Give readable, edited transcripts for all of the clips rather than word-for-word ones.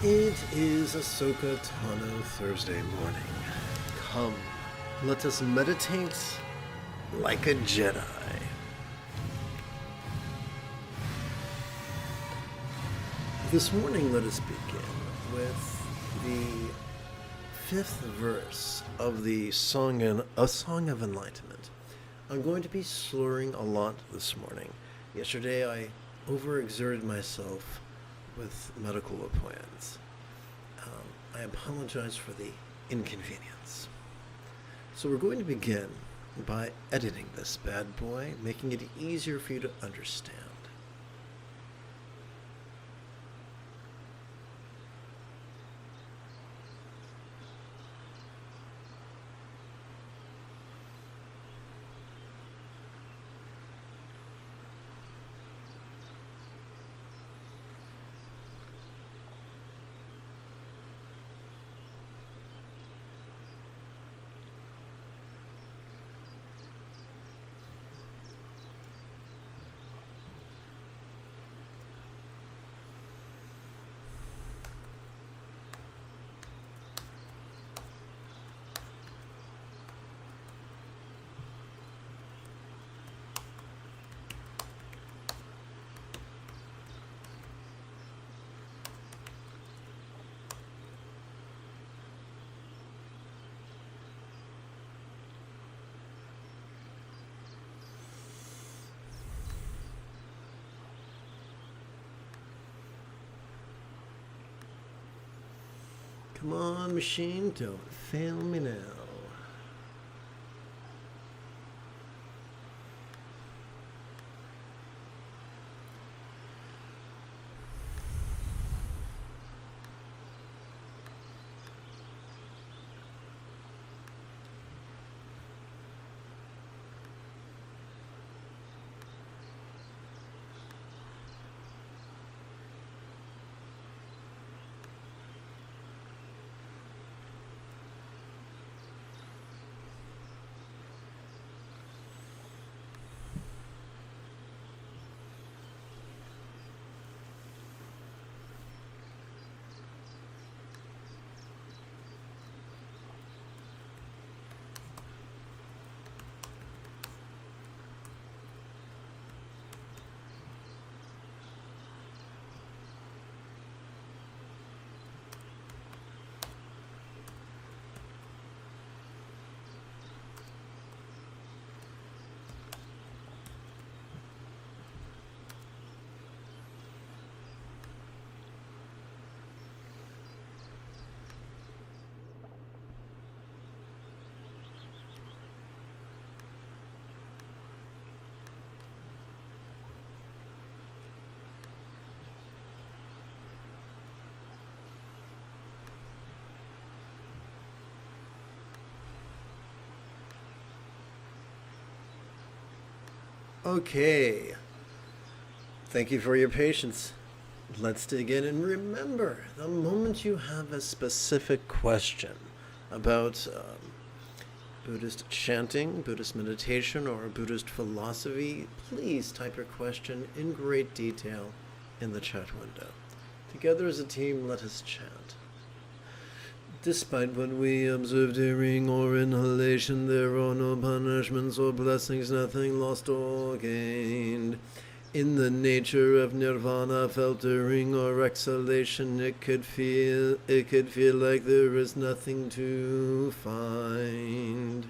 It is Ahsoka Tano Thursday morning. Come, let us meditate like a Jedi. This morning, let us begin with the fifth verse of the song, A Song of Enlightenment. I'm going to be slurring a lot this morning. Yesterday, I overexerted myself with medical appointments. I apologize for the inconvenience. So we're going to begin by editing this bad boy, making it easier for you to understand. Come on, machine, don't fail me now. Okay. Thank you for your patience. Let's dig in, and remember, the moment you have a specific question about Buddhist chanting, Buddhist meditation, or Buddhist philosophy, please type your question in great detail in the chat window. Together as a team, let us chant. Despite what we observe during or inhalation, there are no punishments or blessings, nothing lost or gained. In the nature of nirvana, filtering or exhalation, it could feel like there is nothing to find.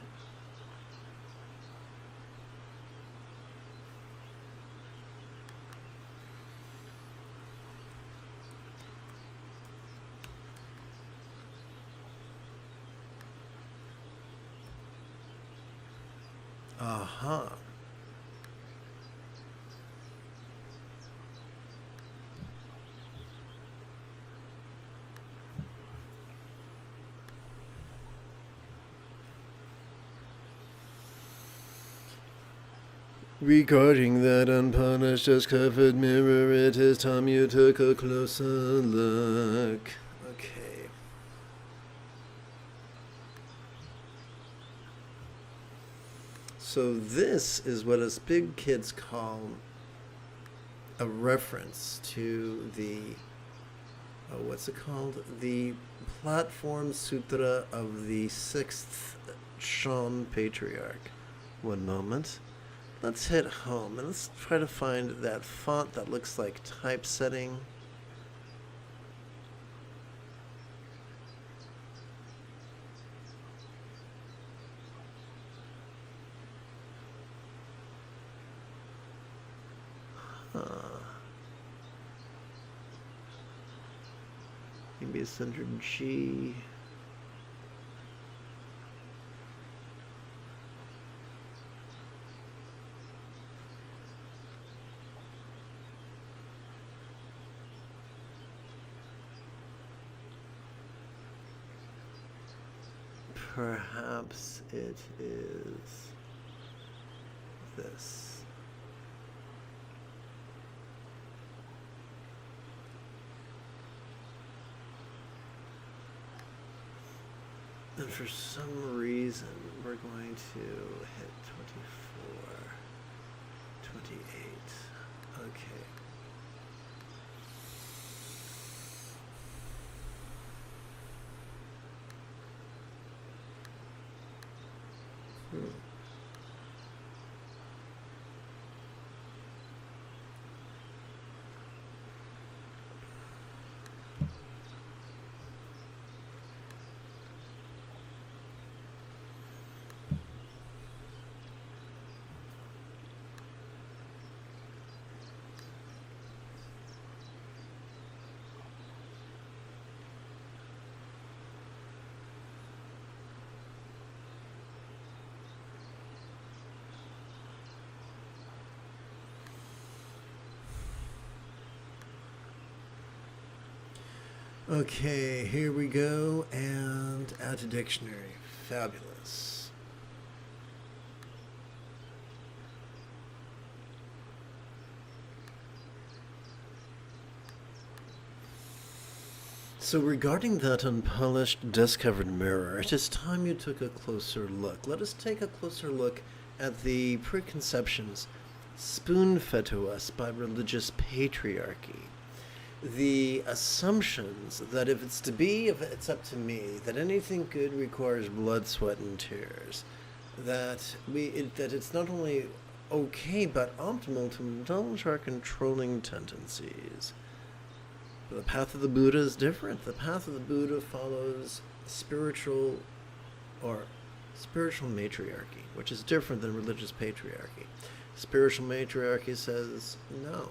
Aha. Regarding that unpunished, just covered mirror, it is time you took a closer look. Okay. So this is what us big kids call a reference to the what's it called? The Platform Sutra of the 6th Shan Patriarch. One moment. Let's hit home and let's try to find that font that looks like typesetting. Maybe it's under G. Perhaps it is this. And for some reason, we're going to hit 24, 28. Okay. Okay, here we go, and add to dictionary. Fabulous. So regarding that unpolished, dust-covered mirror, it is time you took a closer look. Let us take a closer look at the preconceptions spoon-fed to us by religious patriarchy. The assumptions that if it's to be, if it's up to me, that anything good requires blood, sweat, and tears, that it's not only okay but optimal to indulge our controlling tendencies. But the path of the Buddha is different. The path of the Buddha follows spiritual matriarchy, which is different than religious patriarchy. Spiritual matriarchy says no.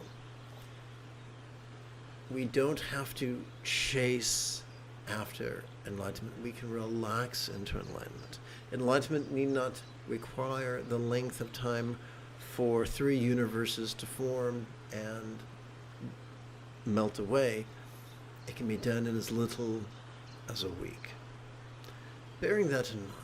We don't have to chase after enlightenment. We can relax into enlightenment. Enlightenment need not require the length of time for 3 universes to form and melt away. It can be done in as little as a week. Bearing that in mind,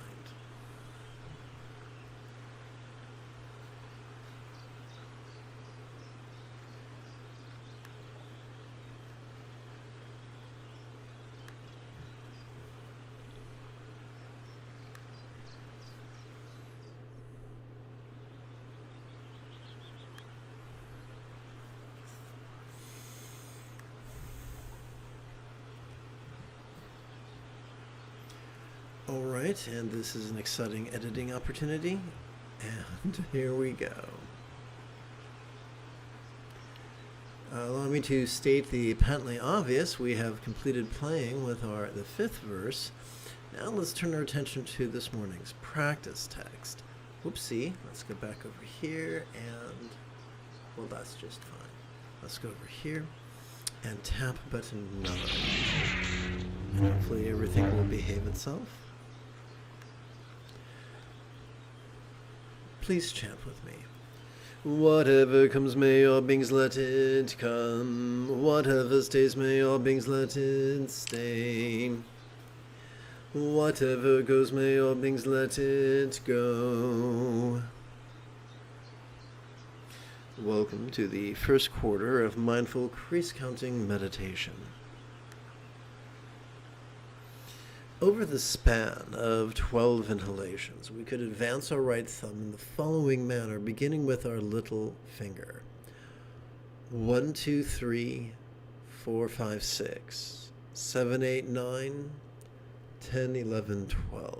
all right, and this is an exciting editing opportunity, and here we go. Allow me to state the patently obvious. We have completed playing with the 5th verse. Now let's turn our attention to this morning's practice text. Whoopsie, let's go back over here, and, well, that's just fine. Let's go over here and tap button 9. And hopefully everything will behave itself. Please chant with me. Whatever comes, may all beings let it come. Whatever stays, may all beings let it stay. Whatever goes, may all beings let it go. Welcome to the first quarter of mindful crease counting meditation. Over the span of 12 inhalations, we could advance our right thumb in the following manner, beginning with our little finger. 1, 2, 3, 4, 5, 6, 7, 8, 9, 10, 11, 12.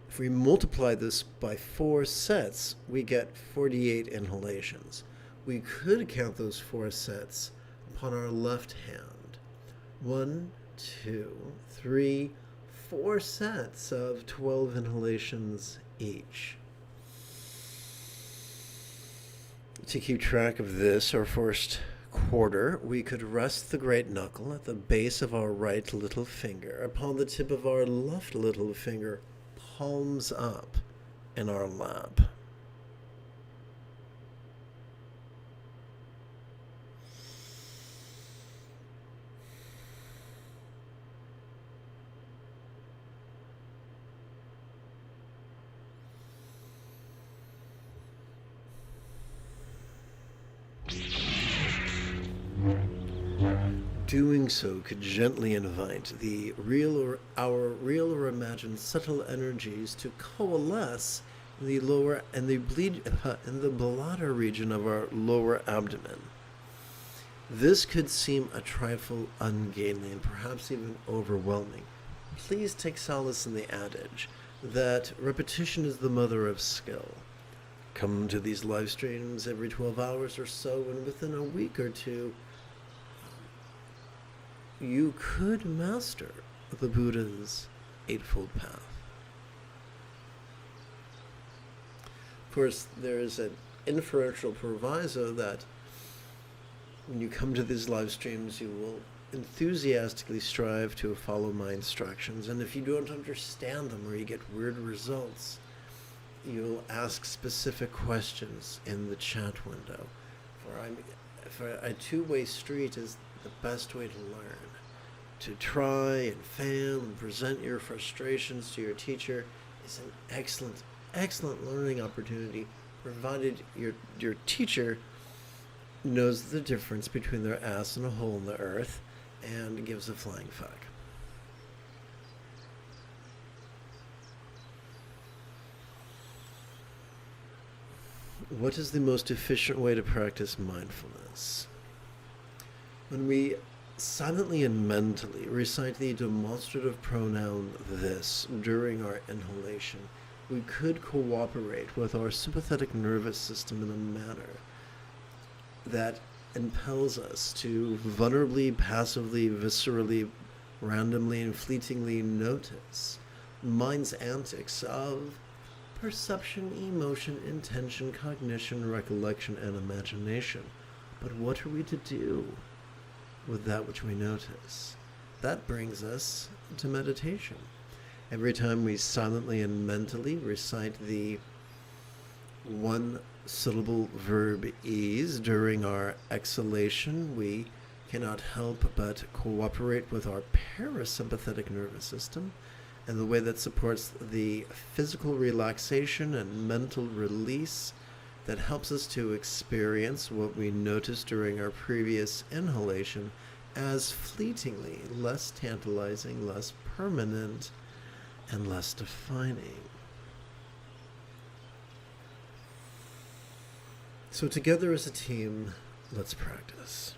If we multiply this by 4 sets, we get 48 inhalations. We could count those 4 sets upon our left hand. 1, 2, 3, 4 sets of 12 inhalations each. To keep track of this, our first quarter, we could rest the great knuckle at the base of our right little finger upon the tip of our left little finger, palms up in our lap. Doing so could gently invite our real or imagined subtle energies to coalesce in the bladder region of our lower abdomen. This could seem a trifle ungainly and perhaps even overwhelming. Please take solace in the adage that repetition is the mother of skill. Come to these live streams every 12 hours or so, and within a week or two, you could master the Buddha's Eightfold Path. Of course, there is an inferential proviso that when you come to these live streams, you will enthusiastically strive to follow my instructions, and if you don't understand them or you get weird results, you'll ask specific questions in the chat window. For a two-way street is the best way to learn. To try and fail and present your frustrations to your teacher is an excellent learning opportunity, provided your teacher knows the difference between their ass and a hole in the earth and gives a flying fuck. What is the most efficient way to practice mindfulness? When we silently and mentally recite the demonstrative pronoun this during our inhalation, we could cooperate with our sympathetic nervous system in a manner that impels us to vulnerably, passively, viscerally, randomly, and fleetingly notice mind's antics of perception, emotion, intention, cognition, recollection, and imagination. But what are we to do with that which we notice? That brings us to meditation. Every time we silently and mentally recite the one-syllable verb ease during our exhalation, we cannot help but cooperate with our parasympathetic nervous system and the way that supports the physical relaxation and mental release that helps us to experience what we noticed during our previous inhalation as fleetingly less tantalizing, less permanent, and less defining. So together as a team, let's practice.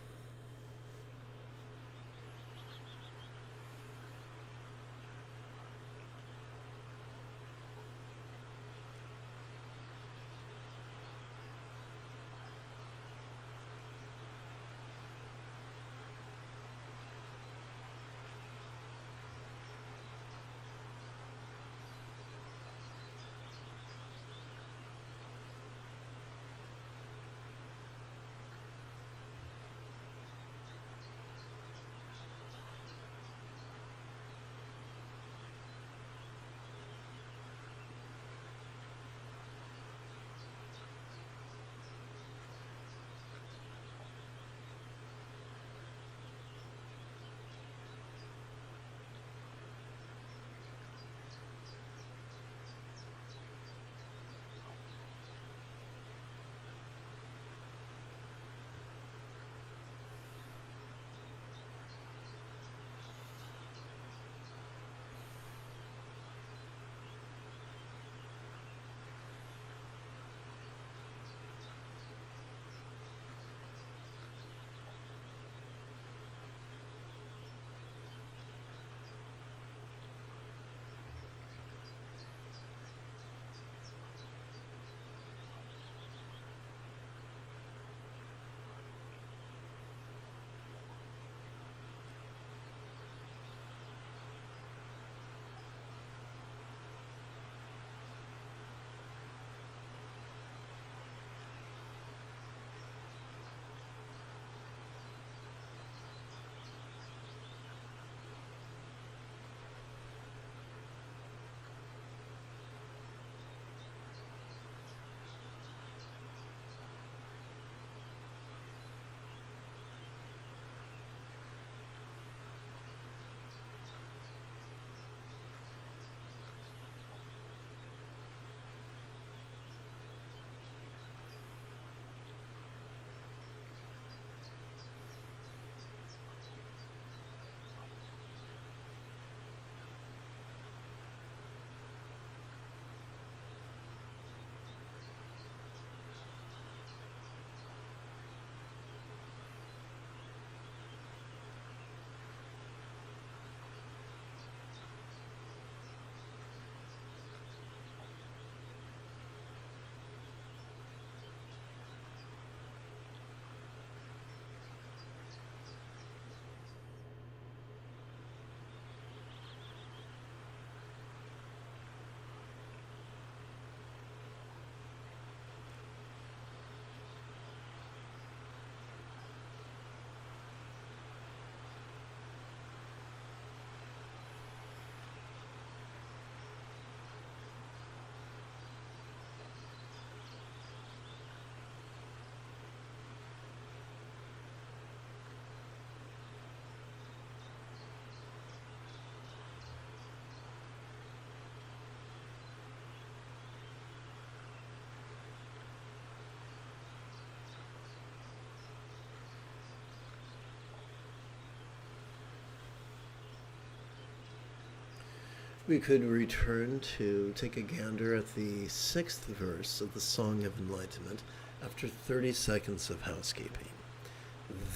We could return to take a gander at the 6th verse of the Song of Enlightenment after 30 seconds of housekeeping.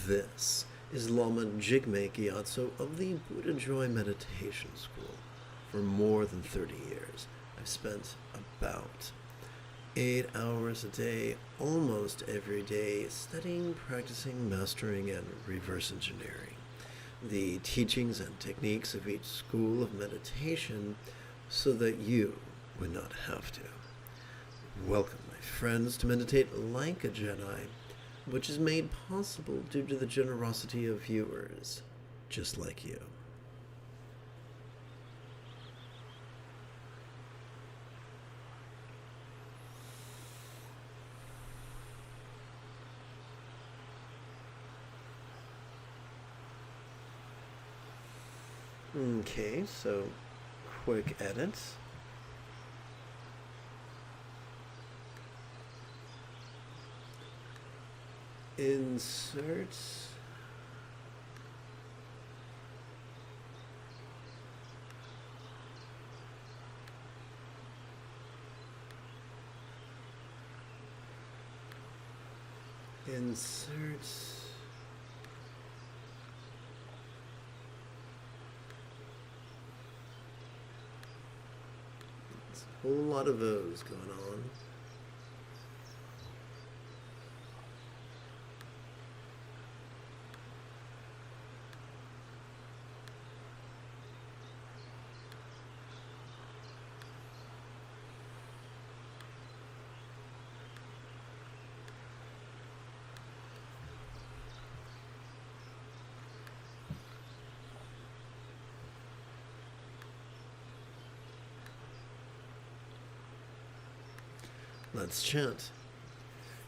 This is Lama Jigme Gyatso of the Buddha Joy Meditation School. For more than 30 years, I've spent about 8 hours a day, almost every day, studying, practicing, mastering, and reverse engineering the teachings and techniques of each school of meditation so that you would not have to. Welcome, my friends, to meditate like a Jedi, which is made possible due to the generosity of viewers just like you. Okay, so quick edits. Insert. Insert. A whole lot of those going on. Let's chant.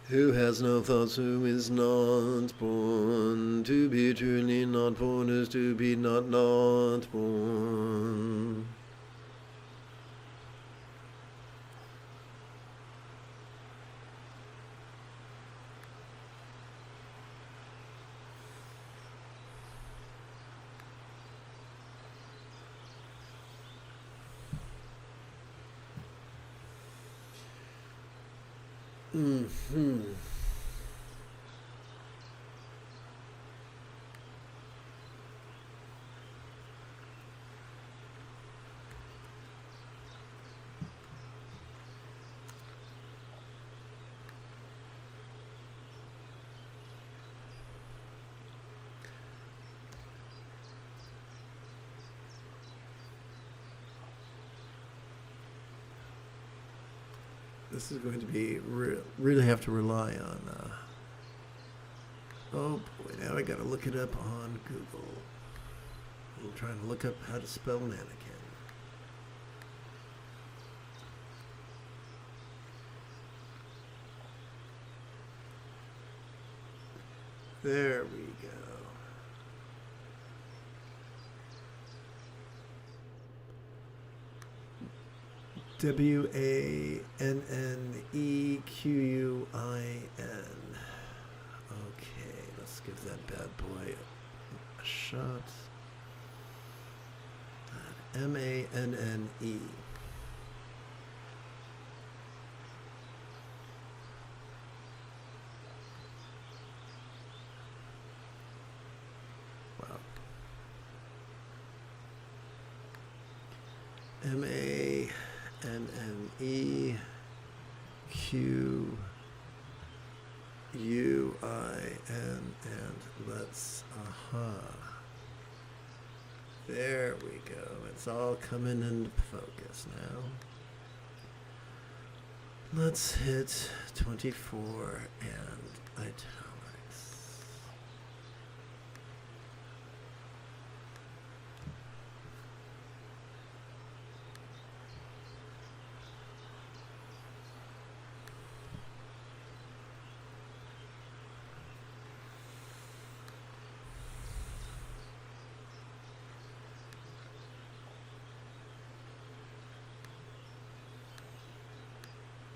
Who has no thoughts, who is not born? To be truly not born is to be not born. This is going to be really have to rely on. Oh boy, now I got to look it up on Google. I'm trying to look up how to spell mannequin. There we go. Wannequin. Okay, let's give that bad boy a shot. Manne. Wow. Mannequin, and let's, there we go. It's all coming into focus now. Let's hit 24 and italics.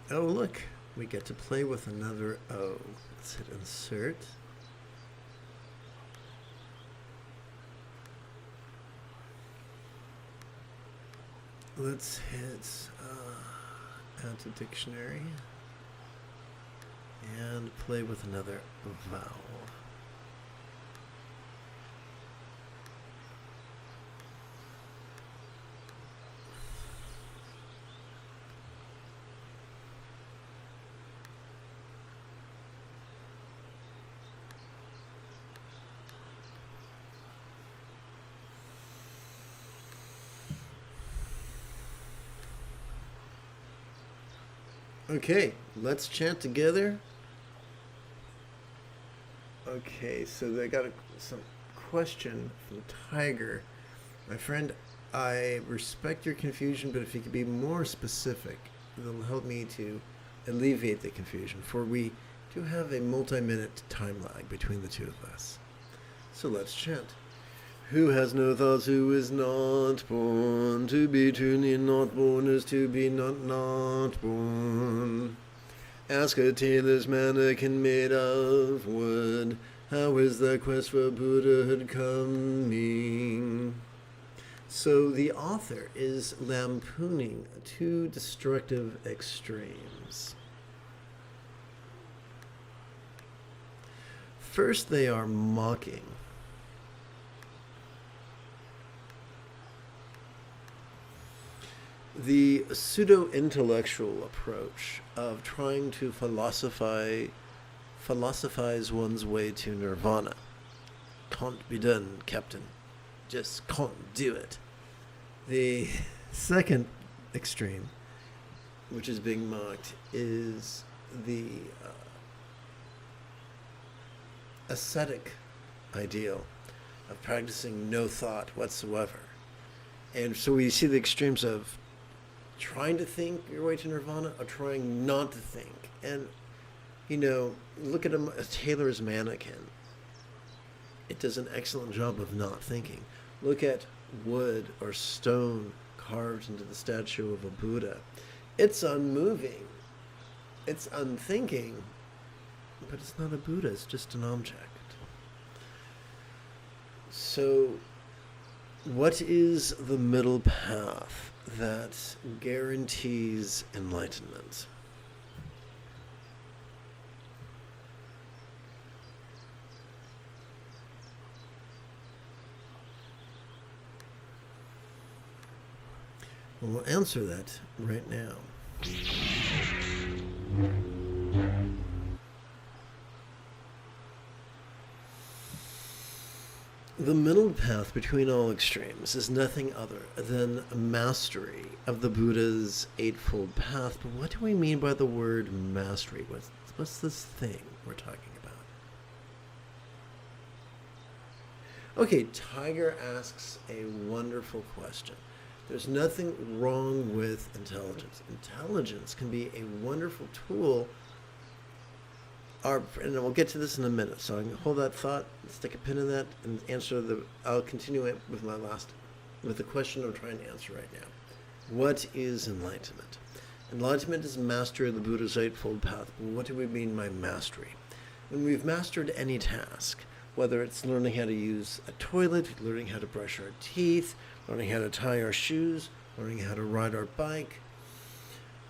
Oh, look, we get to play with another O. Let's hit insert. let's hit add to dictionary and play with another vowel. Okay, let's chant together. Okay, so they got some question from Tiger. My friend, I respect your confusion, but if you could be more specific, it'll help me to alleviate the confusion, for we do have a multi-minute time lag between the two of us. So let's chant. Who has no thoughts, who is not born? To be truly not born is to be not born. Ask a tailor's mannequin made of wood, how is the quest for Buddhahood coming? So the author is lampooning two destructive extremes. First, they are mocking the pseudo-intellectual approach of trying to philosophize one's way to nirvana. Can't be done, Captain. Just can't do it. The second extreme, which is being mocked, is the ascetic ideal of practicing no thought whatsoever. And so we see the extremes of trying to think your way to nirvana or trying not to think. And, you know, look at a tailor's mannequin. It does an excellent job of not thinking. Look at wood or stone carved into the statue of a Buddha. It's unmoving. It's unthinking. But it's not a Buddha. It's just an object. So what is the middle path that guarantees enlightenment? We'll answer that right now. The middle path between all extremes is nothing other than mastery of the Buddha's Eightfold Path. But what do we mean by the word mastery? What's this thing we're talking about? Okay, Tiger asks a wonderful question. There's nothing wrong with intelligence. Intelligence can be a wonderful tool. And we'll get to this in a minute, so I can hold that thought, stick a pin in that, and I'll continue it with the question I'm trying to answer right now. What is enlightenment? Enlightenment is mastery of the Buddha's Eightfold Path. What do we mean by mastery? When we've mastered any task, whether it's learning how to use a toilet, learning how to brush our teeth, learning how to tie our shoes, learning how to ride our bike,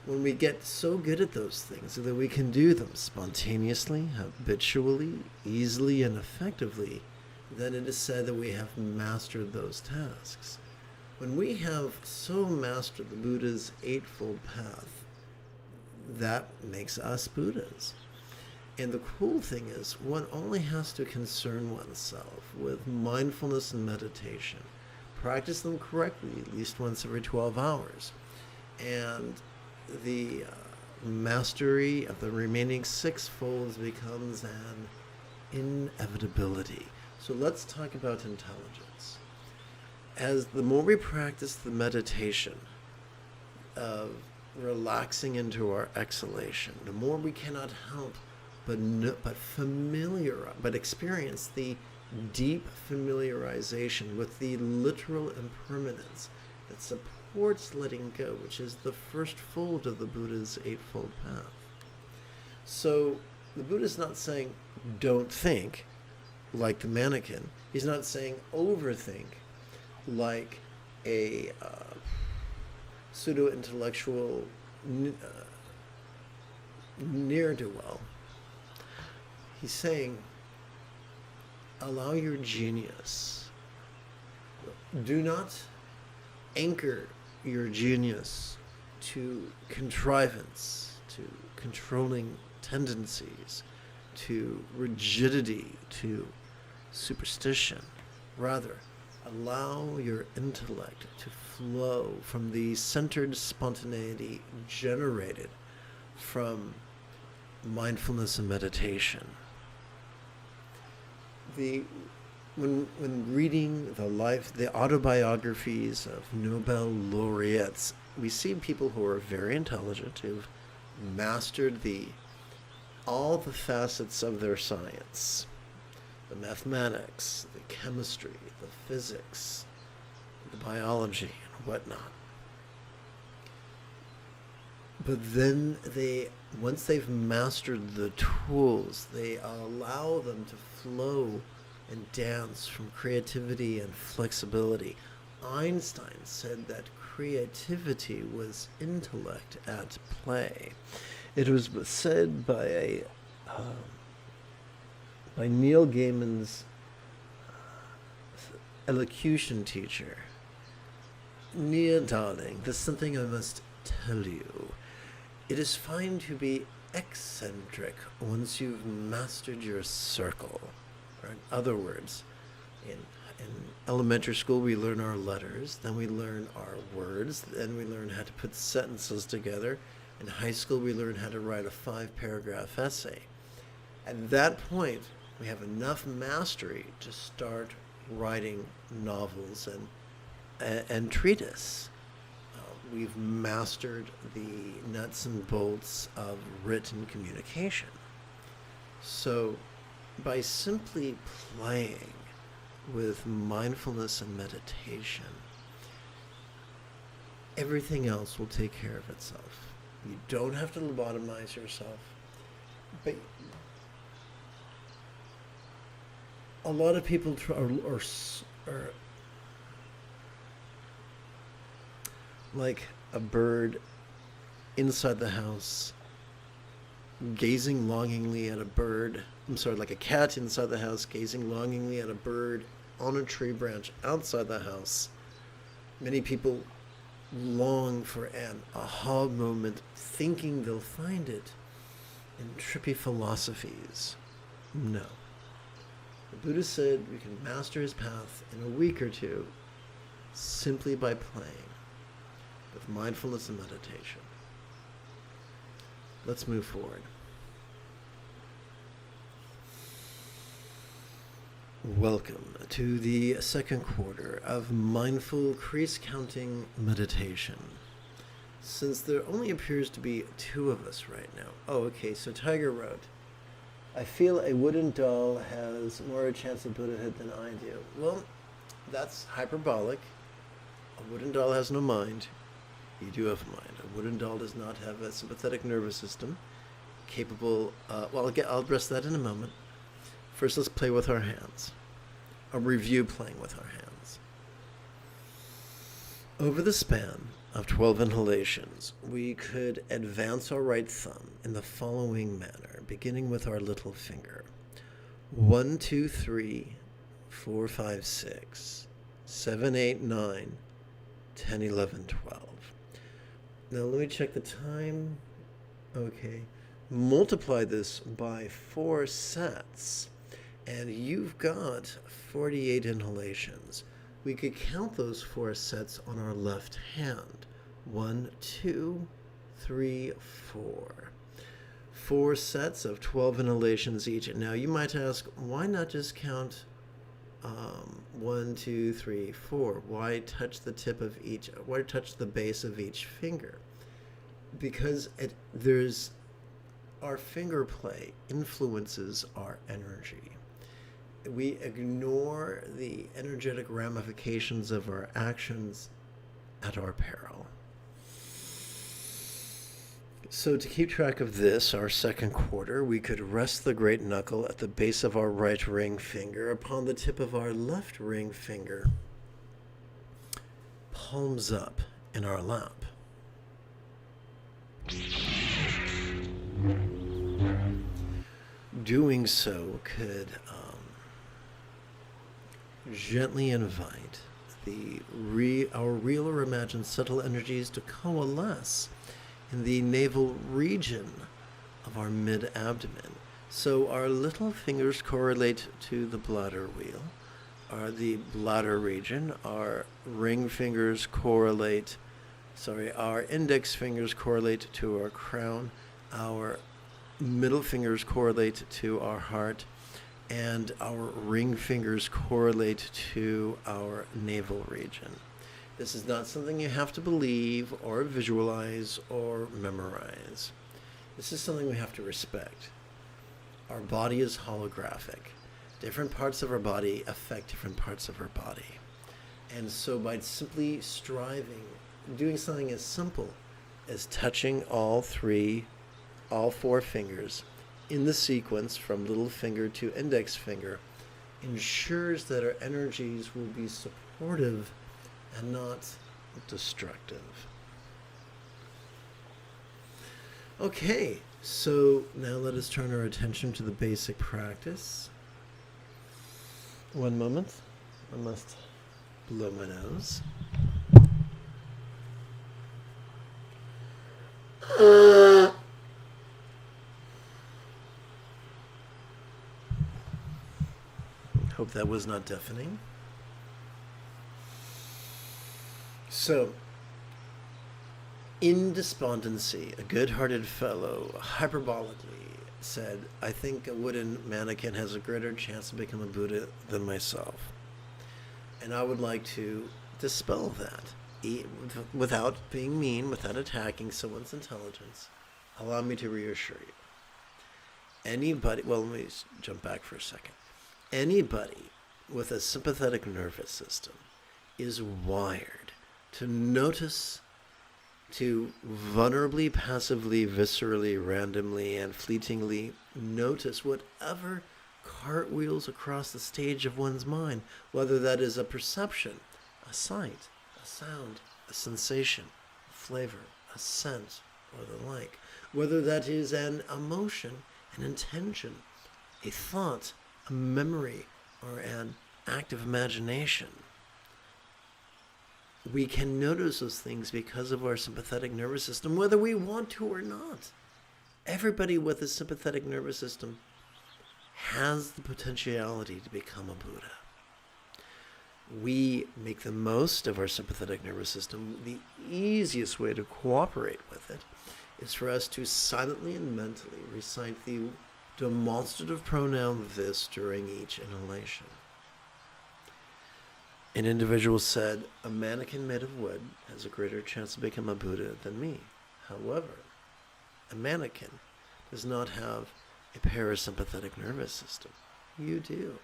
when we get so good at those things that we can do them spontaneously, habitually, easily, and effectively, then it is said that we have mastered those tasks. When we have so mastered the Buddha's Eightfold Path, that makes us Buddhas. And the cool thing is, one only has to concern oneself with mindfulness and meditation. Practice them correctly, at least once every 12 hours. And the mastery of the remaining six folds becomes an inevitability. So let's talk about intelligence. As the more we practice the meditation of relaxing into our exhalation, the more we cannot help but experience the deep familiarization with the literal impermanence that supports letting go, which is the first fold of the Buddha's Eightfold Path. So the Buddha's not saying don't think like the mannequin. He's not saying overthink like a pseudo-intellectual ne'er-do-well. He's saying, allow your genius. Do not anchor your genius to contrivance, to controlling tendencies, to rigidity, to superstition. Rather, allow your intellect to flow from the centered spontaneity generated from mindfulness and meditation. When reading the autobiographies of Nobel laureates, we see people who are very intelligent, who've mastered all the facets of their science, the mathematics, the chemistry, the physics, the biology, and whatnot. But then once they've mastered the tools, they allow them to flow and dance from creativity and flexibility. Einstein said that creativity was intellect at play. It was said by Neil Gaiman's elocution teacher. Neil, darling, there's something I must tell you. It is fine to be eccentric once you've mastered your circle. Or in other words, in elementary school we learn our letters, then we learn our words, then we learn how to put sentences together. In high school we learn how to write a 5-paragraph essay. At that point, we have enough mastery to start writing novels and treatise. We've mastered the nuts and bolts of written communication. So by simply playing with mindfulness and meditation, everything else will take care of itself. You don't have to lobotomize yourself. But a lot of people are like a bird inside the house, gazing longingly at a bird. Like a cat inside the house, gazing longingly at a bird on a tree branch outside the house. Many people long for an aha moment, thinking they'll find it in trippy philosophies. No. The Buddha said we can master his path in a week or two simply by playing with mindfulness and meditation. Let's move forward. Welcome to the second quarter of mindful crease counting meditation. Since there only appears to be 2 of us right now. Oh, okay, so Tiger wrote, I feel a wooden doll has more a chance of Buddhahood than I do. Well, that's hyperbolic. A wooden doll has no mind. You do have a mind. A wooden doll does not have a sympathetic nervous system capable, I'll address that in a moment. First, let's play with our hands. A review playing with our hands. Over the span of 12 inhalations, we could advance our right thumb in the following manner, beginning with our little finger. 1, 2, 3, 4, 5, 6, 7, 8, 9, 10, 11, 12. Now let me check the time. Okay. Multiply this by 4 sets, and you've got 48 inhalations. We could count those 4 sets on our left hand. 1, 2, 3, 4. 4 sets of 12 inhalations each. Now you might ask, why not just count 1, 2, 3, 4? Why touch the tip of each? Why touch the base of each finger? Because our finger play influences our energy. We ignore the energetic ramifications of our actions at our peril. So to keep track of this, our second quarter, we could rest the great knuckle at the base of our right ring finger upon the tip of our left ring finger, palms up in our lap. Doing so could gently invite our real or imagined subtle energies to coalesce in the navel region of our mid-abdomen. So our little fingers correlate to the bladder wheel, the bladder region. Our our index fingers correlate to our crown. Our middle fingers correlate to our heart, and our ring fingers correlate to our navel region. This is not something you have to believe or visualize or memorize. This is something we have to respect. Our body is holographic. Different parts of our body affect different parts of our body. And so by simply doing something as simple as touching all four fingers in the sequence from little finger to index finger ensures that our energies will be supportive and not destructive. Okay, so now let us turn our attention to the basic practice. One moment. I must blow my nose. Hope that was not deafening. So, in despondency, a good-hearted fellow hyperbolically said, I think a wooden mannequin has a greater chance to become a Buddha than myself. And I would like to dispel that, without being mean, without attacking someone's intelligence. Allow me to reassure you. Let me jump back for a second. Anybody with a sympathetic nervous system is wired to notice, to vulnerably, passively, viscerally, randomly, and fleetingly notice whatever cartwheels across the stage of one's mind, whether that is a perception, a sight, a sound, a sensation, a flavor, a scent, or the like, whether that is an emotion, an intention, a thought, a memory, or an act of imagination. We can notice those things because of our sympathetic nervous system, whether we want to or not. Everybody with a sympathetic nervous system has the potentiality to become a Buddha. We make the most of our sympathetic nervous system. The easiest way to cooperate with it is for us to silently and mentally recite the demonstrative pronoun this during each inhalation. An individual said, a mannequin made of wood has a greater chance to become a Buddha than me. However, a mannequin does not have a parasympathetic nervous system. You do.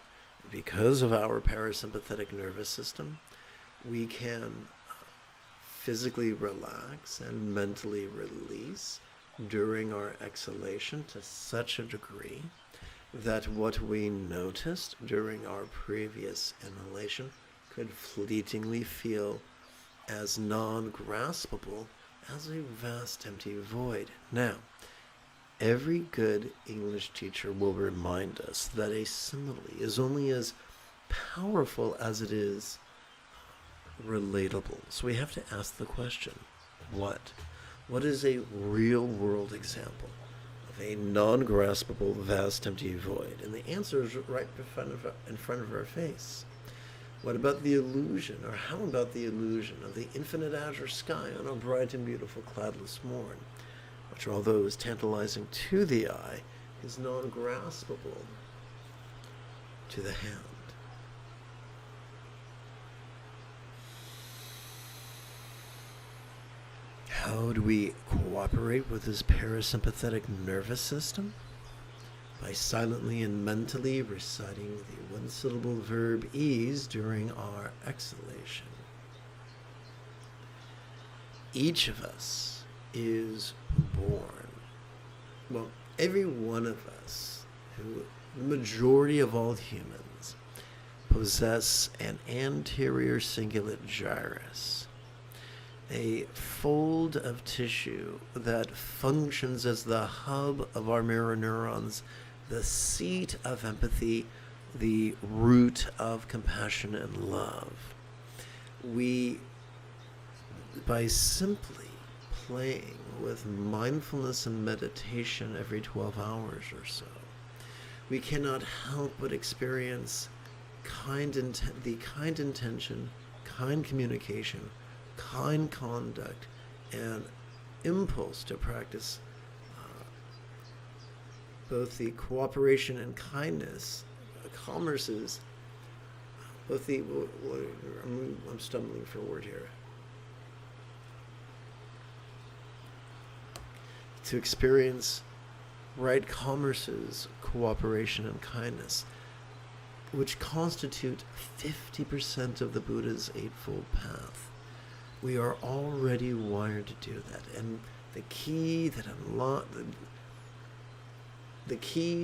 Because of our parasympathetic nervous system, we can physically relax and mentally release during our exhalation to such a degree that what we noticed during our previous inhalation could fleetingly feel as non-graspable as a vast empty void. Now, every good English teacher will remind us that a simile is only as powerful as it is relatable. So we have to ask the question, what? What is a real-world example of a non-graspable, vast, empty void? And the answer is right in front of our face. What about the illusion, or how about the illusion of the infinite azure sky on a bright and beautiful cloudless morn, which, although is tantalizing to the eye, is non-graspable to the hand? How do we cooperate with this parasympathetic nervous system? By silently and mentally reciting the one-syllable verb ease during our exhalation. Each of us is born. Well, every one of us, the majority of all humans, possess an anterior cingulate gyrus. a fold of tissue that functions as the hub of our mirror neurons, the seat of empathy, the root of compassion and love. We, by simply playing with mindfulness and meditation every 12 hours or so, we cannot help but experience the kind intention, kind communication, kind conduct, and impulse to practice both the cooperation and kindness, commerces, both the, I'm stumbling for a word here, to experience right commerces, cooperation, and kindness, which constitute 50% of the Buddha's Eightfold Path. We are already wired to do that, and the key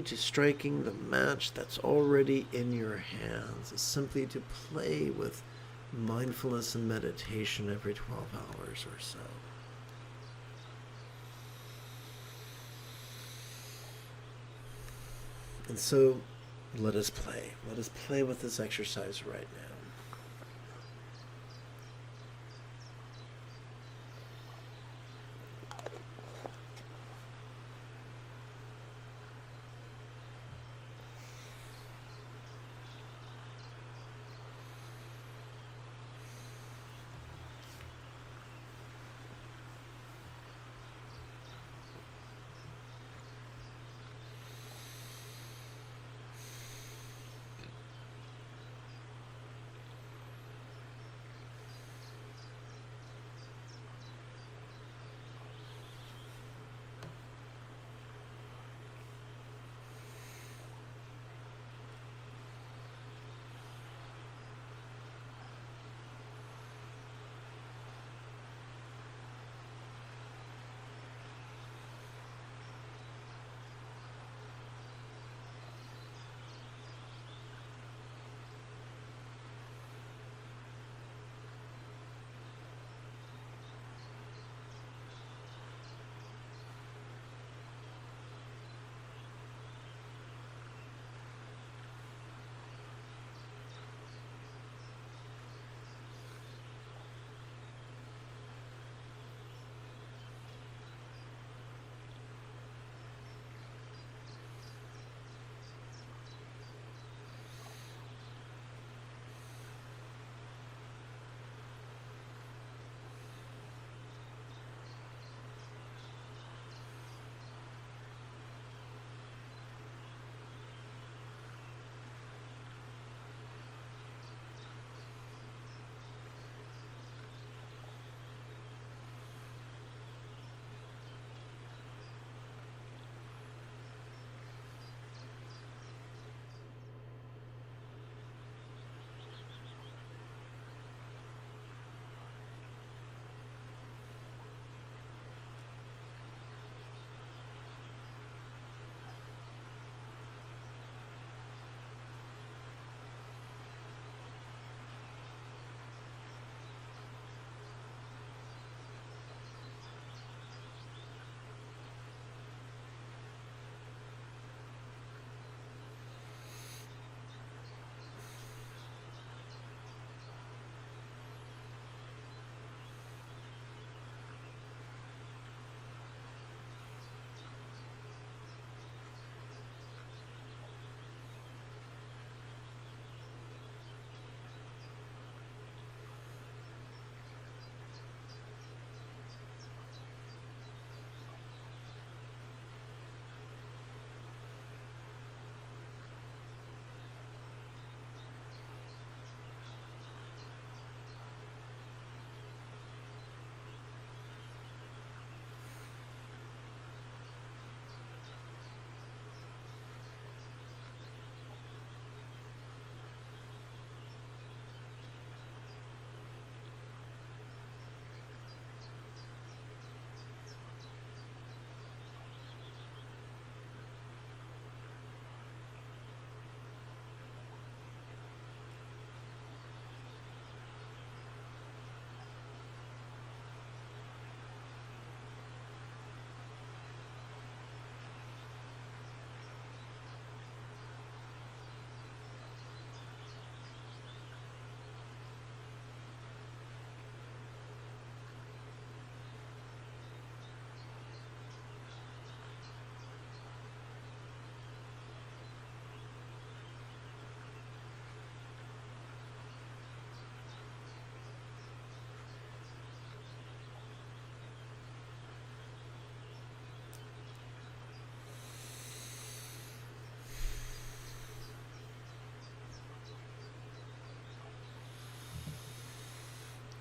to striking the match that's already in your hands is simply to play with mindfulness and meditation every 12 hours or so. And so, let us play. Let us play with this exercise right now.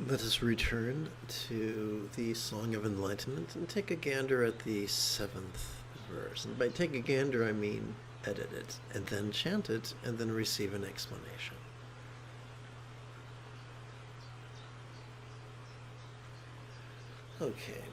Let us return to the Song of Enlightenment and take a gander at the 7th verse. And by take a gander, I mean edit it, and then chant it, and then receive an explanation. Okay.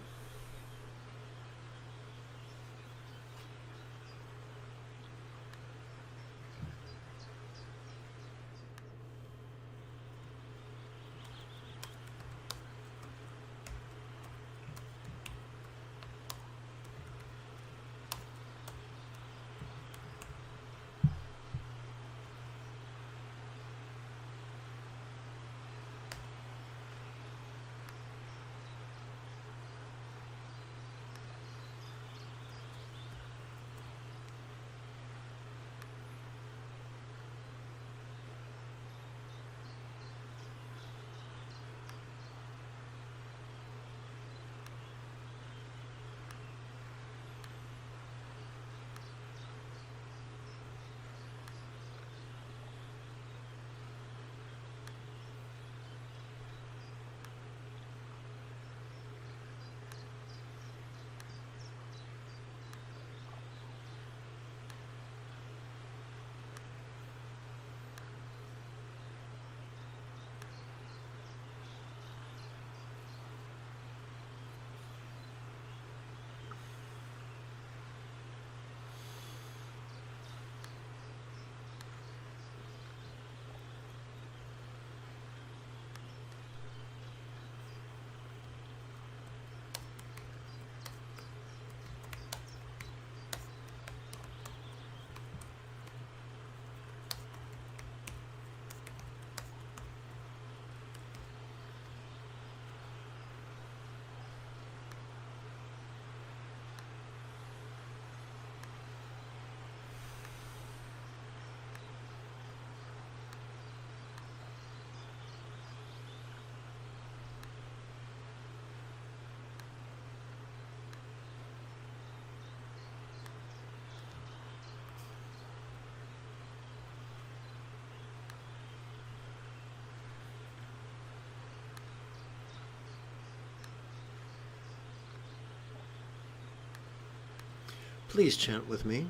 Please chant with me.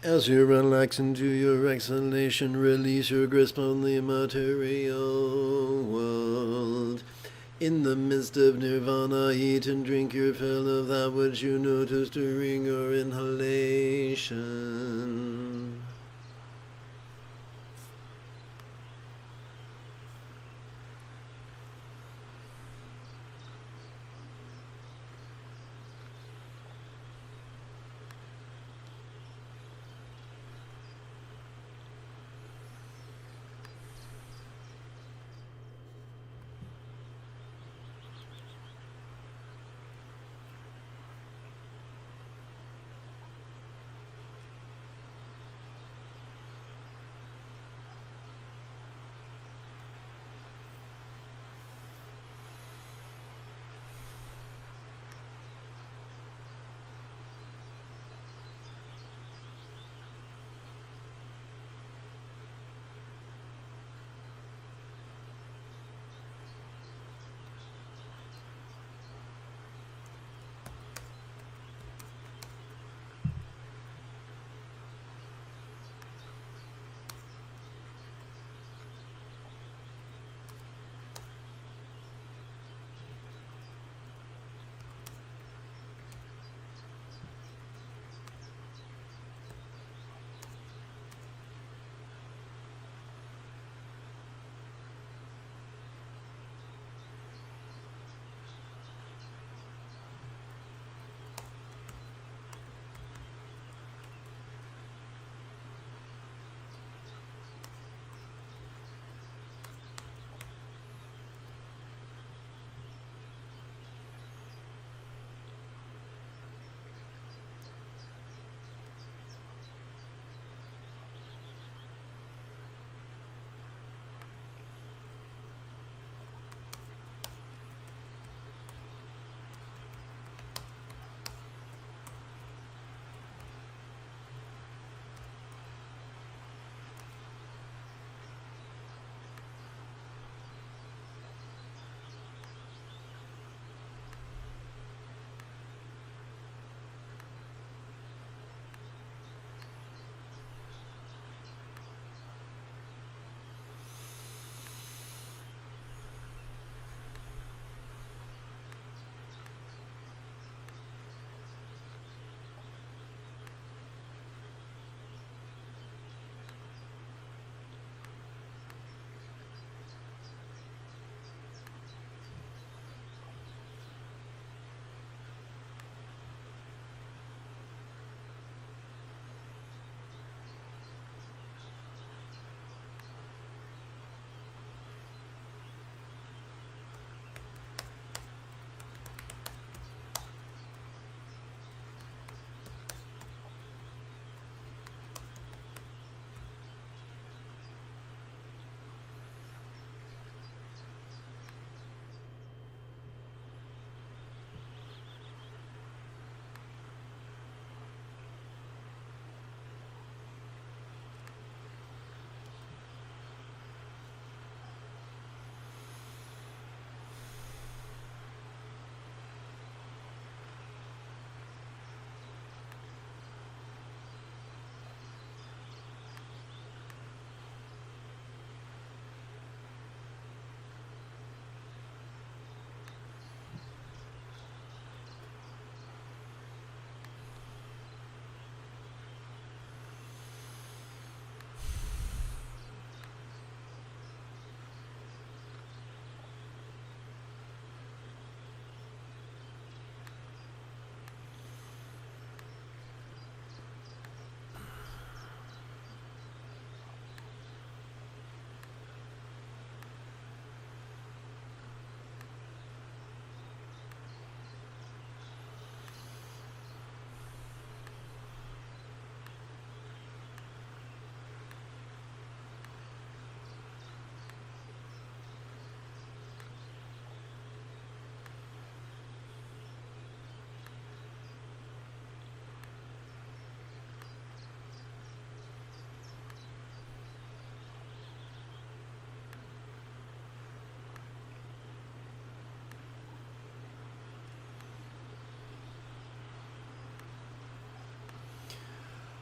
As you relax into your exhalation, release your grasp on the material world. In the midst of nirvana, eat and drink your fill of that which you notice during your inhalation.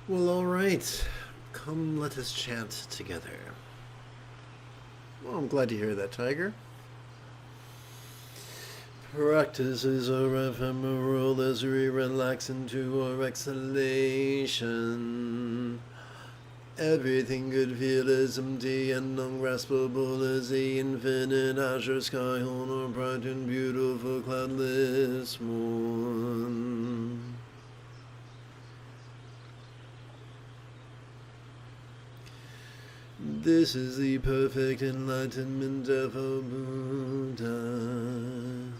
Well, all right. Come, let us chant together. Well, I'm glad to hear that, Tiger. Practices are ephemeral as we relax into our exhalation. Everything could feel as empty and ungraspable as the infinite azure sky on a bright and beautiful cloudless morn. This is the perfect enlightenment of a Buddha.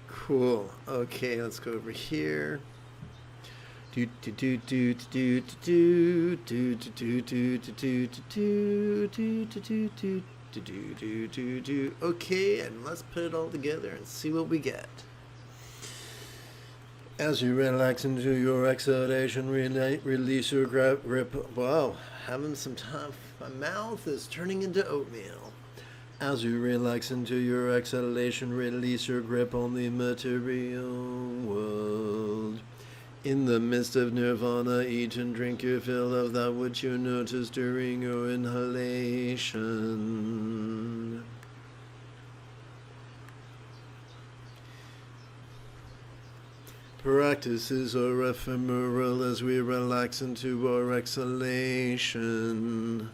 Cool. Okay, let's go over here. Okay, and let's put it all together and see what we get. As you relax into your exhalation, release your grip. Wow, having some time. My mouth is turning into oatmeal. As you relax into your exhalation, release your grip on the material world. In the midst of nirvana, eat and drink your fill of that which you notice during your inhalation. Practices are ephemeral as we relax into our exhalation.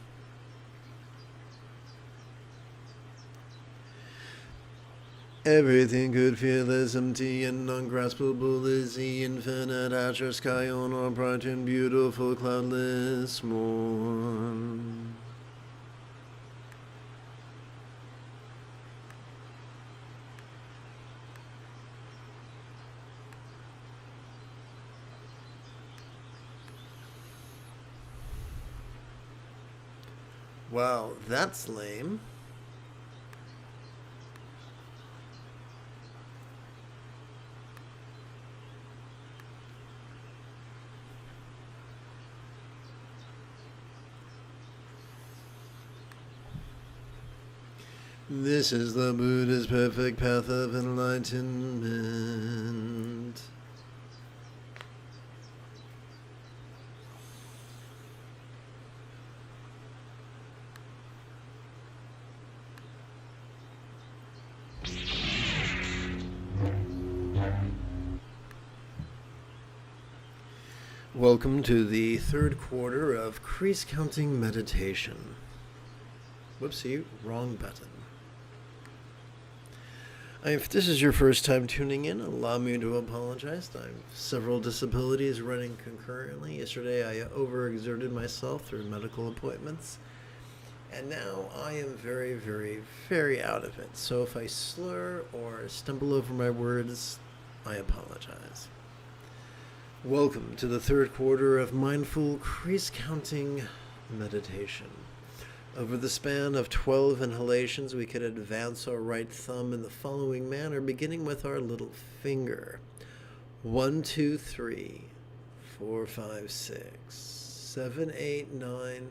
Everything could feel as empty and ungraspable as the infinite azure sky on a bright and beautiful cloudless morn. Wow, that's lame. This is the Buddha's perfect path of enlightenment. Welcome to the third quarter of crease counting meditation. Whoopsie, wrong button. If this is your first time tuning in, allow me to apologize. I have several disabilities running concurrently. Yesterday I overexerted myself through medical appointments, and now I am very, very, very out of it. So if I slur or stumble over my words, I apologize. Welcome to the third quarter of mindful crease counting meditation. Over the span of 12 inhalations, we could advance our right thumb in the following manner, beginning with our little finger. 1, 2, 3, 4, 5, 6, 7, 8, 9,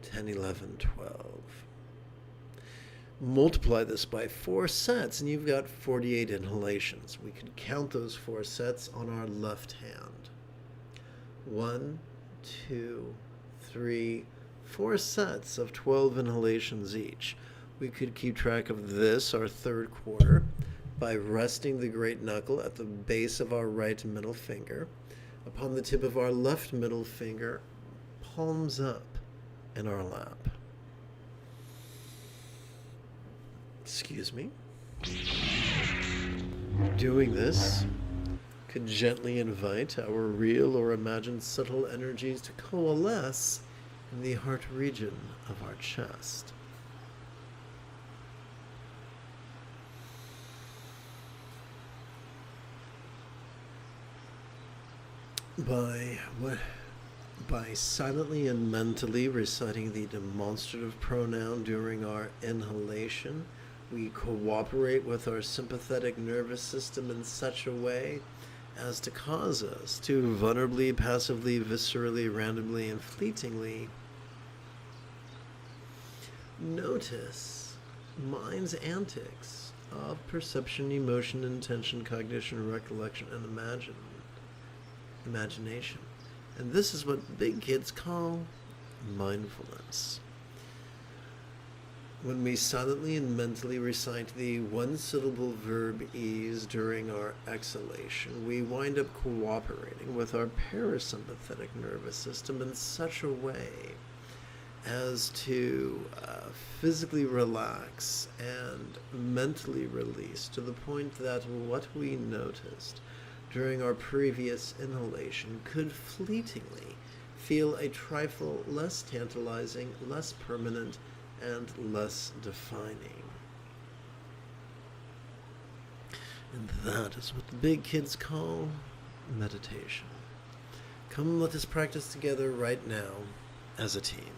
10, 11, 12. Multiply this by 4 sets, and you've got 48 inhalations. We could count those 4 sets on our left hand. 1, 2, 3, 4 sets of 12 inhalations each. We could keep track of this, our third quarter, by resting the great knuckle at the base of our right middle finger, upon the tip of our left middle finger, palms up. in our lap. Excuse me. Doing this could gently invite our real or imagined subtle energies to coalesce in the heart region of our chest. By silently and mentally reciting the demonstrative pronoun during our inhalation, we cooperate with our sympathetic nervous system in such a way as to cause us to vulnerably, passively, viscerally, randomly, and fleetingly notice mind's antics of perception, emotion, intention, cognition, recollection, and imagination. And this is what big kids call mindfulness. When we silently and mentally recite the one-syllable verb ease during our exhalation, we wind up cooperating with our parasympathetic nervous system in such a way as to physically relax and mentally release to the point that what we noticed during our previous inhalation could fleetingly feel a trifle less tantalizing, less permanent, and less defining. And that is what the big kids call meditation. Come, let us practice together right now as a team.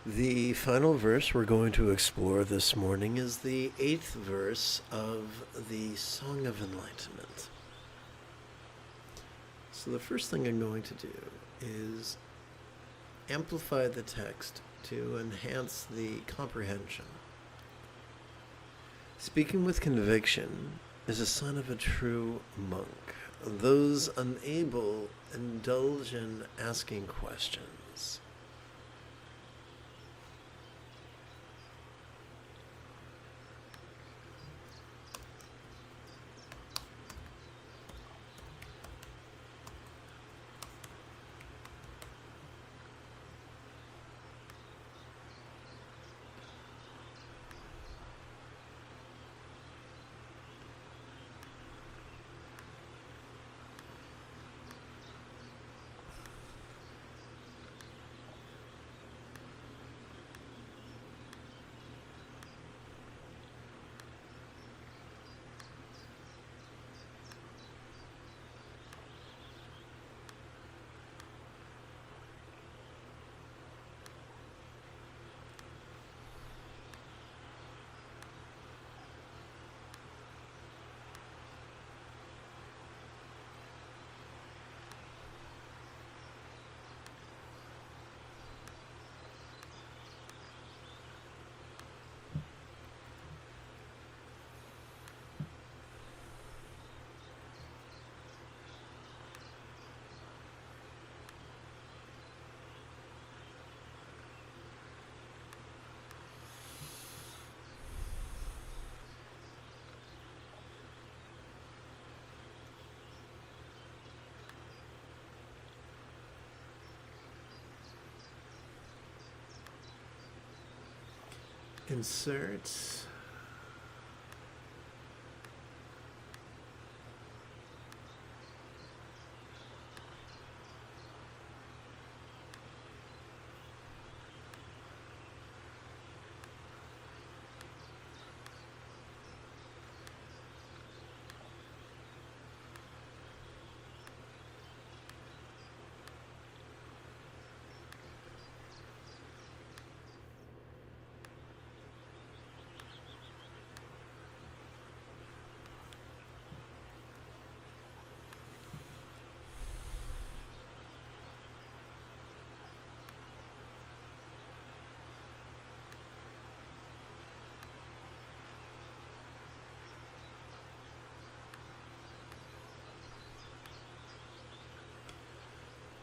The final verse we're going to explore this morning is the 8th verse of the Song of Enlightenment. So the first thing I'm going to do is amplify the text to enhance the comprehension. Speaking with conviction is a sign of a true monk. Those unable indulge in asking questions. Insert.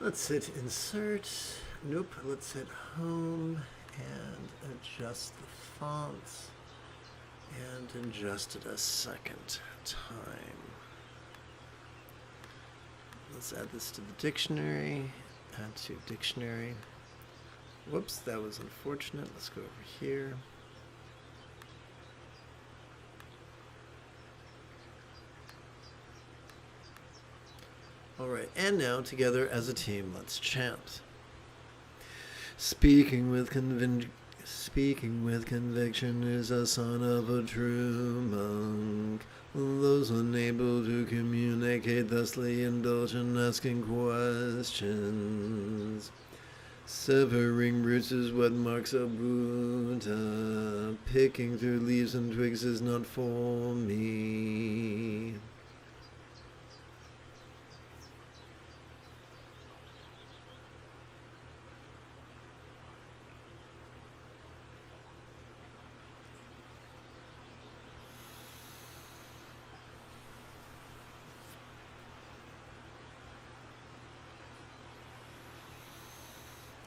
Let's hit insert. Nope, let's hit home and adjust the fonts and adjust it a second time. Let's add this to the dictionary. Add to dictionary. Whoops, that was unfortunate. Let's go over here. All right, and now together as a team, let's chant. Speaking with conviction is a sign of a true monk. Those unable to communicate thusly indulge in asking questions. Severing roots is what marks a Buddha. Picking through leaves and twigs is not for me.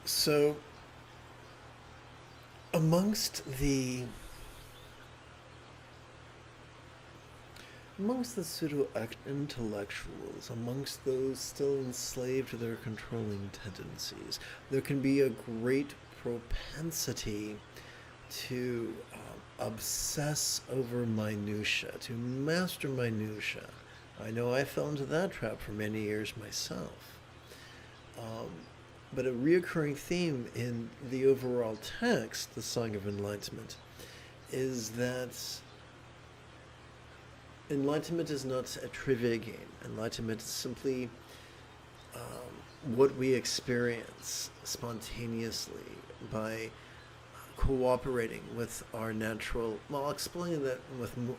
So, amongst the pseudo-intellectuals, amongst those still enslaved to their controlling tendencies, there can be a great propensity to obsess over minutia, to master minutia. I know I fell into that trap for many years myself. But a reoccurring theme in the overall text, the Song of Enlightenment, is that Enlightenment is not a trivia game. Enlightenment is simply what we experience spontaneously by cooperating with our natural. Well, I'll explain that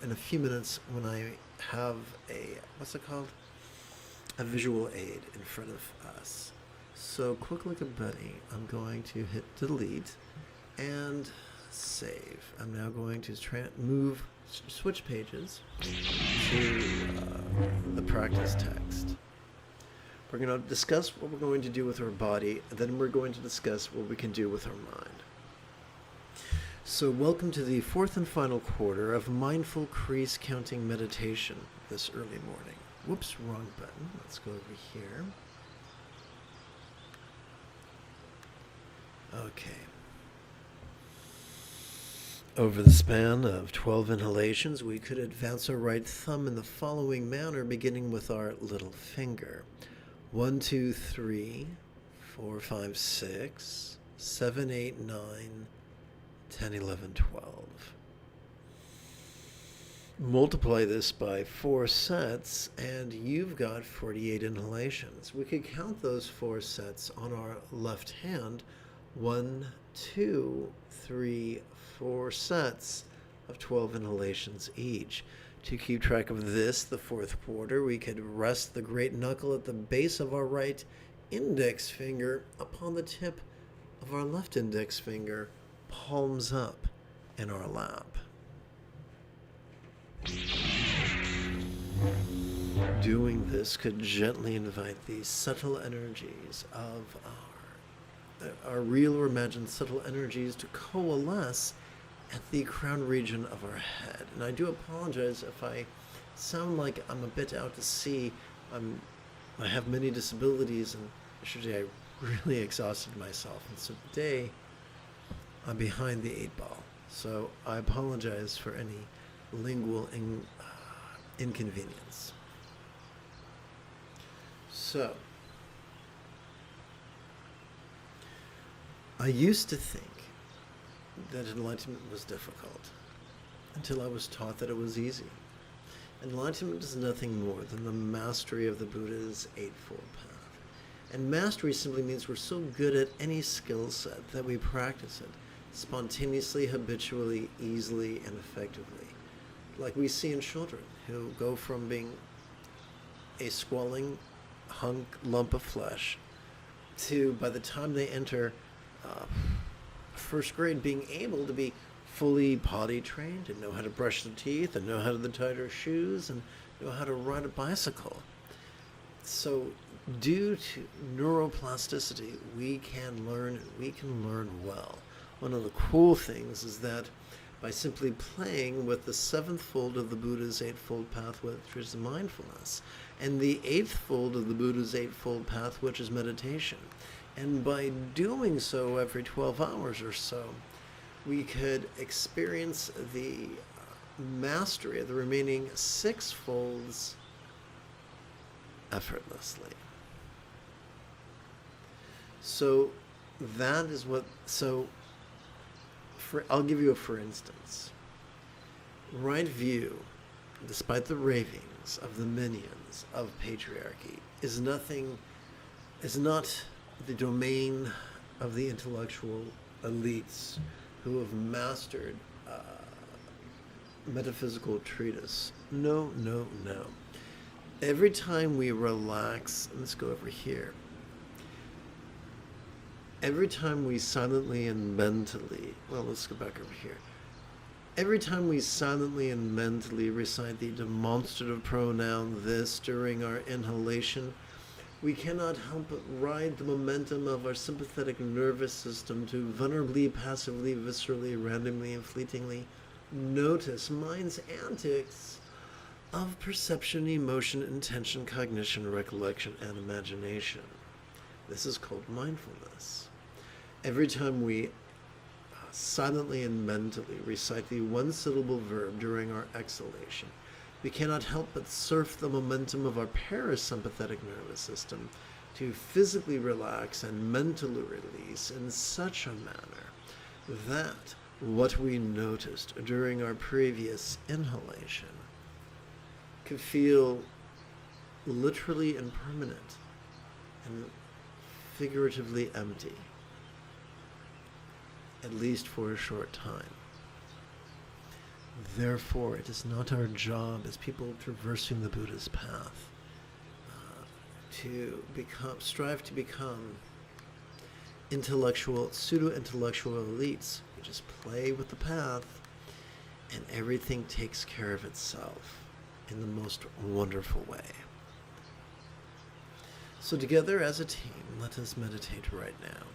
in a few minutes when I have a, what's it called? A visual aid in front of us. So quick look at Betty. I'm going to hit delete and save. I'm now going to switch pages to the practice text. We're going to discuss what we're going to do with our body, and then we're going to discuss what we can do with our mind. So welcome to the fourth and final quarter of mindful crease counting meditation this early morning. Whoops, wrong button. Let's go over here. Okay. Over the span of 12 inhalations, we could advance our right thumb in the following manner, beginning with our little finger. 1, 2, 3, 4, 5, 6, 7, 8, 9, 10, 11, 12. Multiply this by 4 sets, and you've got 48 inhalations. We could count those 4 sets on our left hand. 1, 2, 3, 4 sets of 12 inhalations each. To keep track of this, the fourth quarter, we could rest the great knuckle at the base of our right index finger upon the tip of our left index finger, palms up in our lap. Doing this could gently invite these subtle energies of our real or imagined subtle energies to coalesce at the crown region of our head. And I do apologize if I sound like I'm a bit out to sea. I have many disabilities, and yesterday I really exhausted myself. And so today I'm behind the 8 ball. So I apologize for any lingual inconvenience. So, I used to think that enlightenment was difficult until I was taught that it was easy. Enlightenment is nothing more than the mastery of the Buddha's Eightfold Path. And mastery simply means we're so good at any skill set that we practice it spontaneously, habitually, easily, and effectively. Like we see in children who go from being a squalling lump of flesh to, by the time they enter first grade, being able to be fully potty trained and know how to brush their teeth and know how to tie their shoes and know how to ride a bicycle. So due to neuroplasticity, we can learn, and we can learn well. One of the cool things is that by simply playing with the 7th fold of the Buddha's Eightfold Path, which is mindfulness, and the 8th fold of the Buddha's Eightfold Path, which is meditation, and by doing so every 12 hours or so, we could experience the mastery of the remaining 6 folds effortlessly. So that is what, I'll give you a for instance. Right view, despite the ravings of the minions of patriarchy, is not the domain of the intellectual elites who have mastered metaphysical treatise. No, no, no. Every time we relax, let's go over here. Every time we silently and mentally, well, let's go back over here. Every time we silently and mentally recite the demonstrative pronoun this during our inhalation, we cannot help but ride the momentum of our sympathetic nervous system to vulnerably, passively, viscerally, randomly, and fleetingly notice mind's antics of perception, emotion, intention, cognition, recollection, and imagination. This is called mindfulness. Every time we silently and mentally recite the one-syllable verb during our exhalation, we cannot help but surf the momentum of our parasympathetic nervous system to physically relax and mentally release in such a manner that what we noticed during our previous inhalation could feel literally impermanent and figuratively empty. at least for a short time. Therefore, it is not our job as people traversing the Buddha's path to strive to become pseudo-intellectual elites. We just play with the path, and everything takes care of itself in the most wonderful way. So together as a team, let us meditate right now.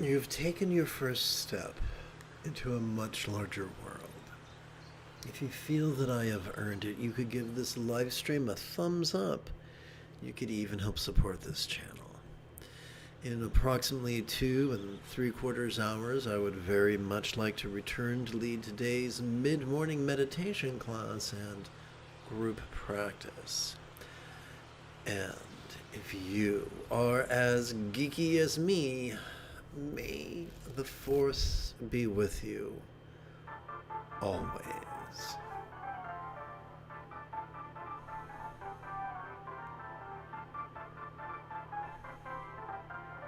You've taken your first step into a much larger world. If you feel that I have earned it, you could give this live stream a thumbs up. You could even help support this channel. In approximately 2 3/4 hours, I would very much like to return to lead today's mid-morning meditation class and group practice. And if you are as geeky as me, May the Force be with you always.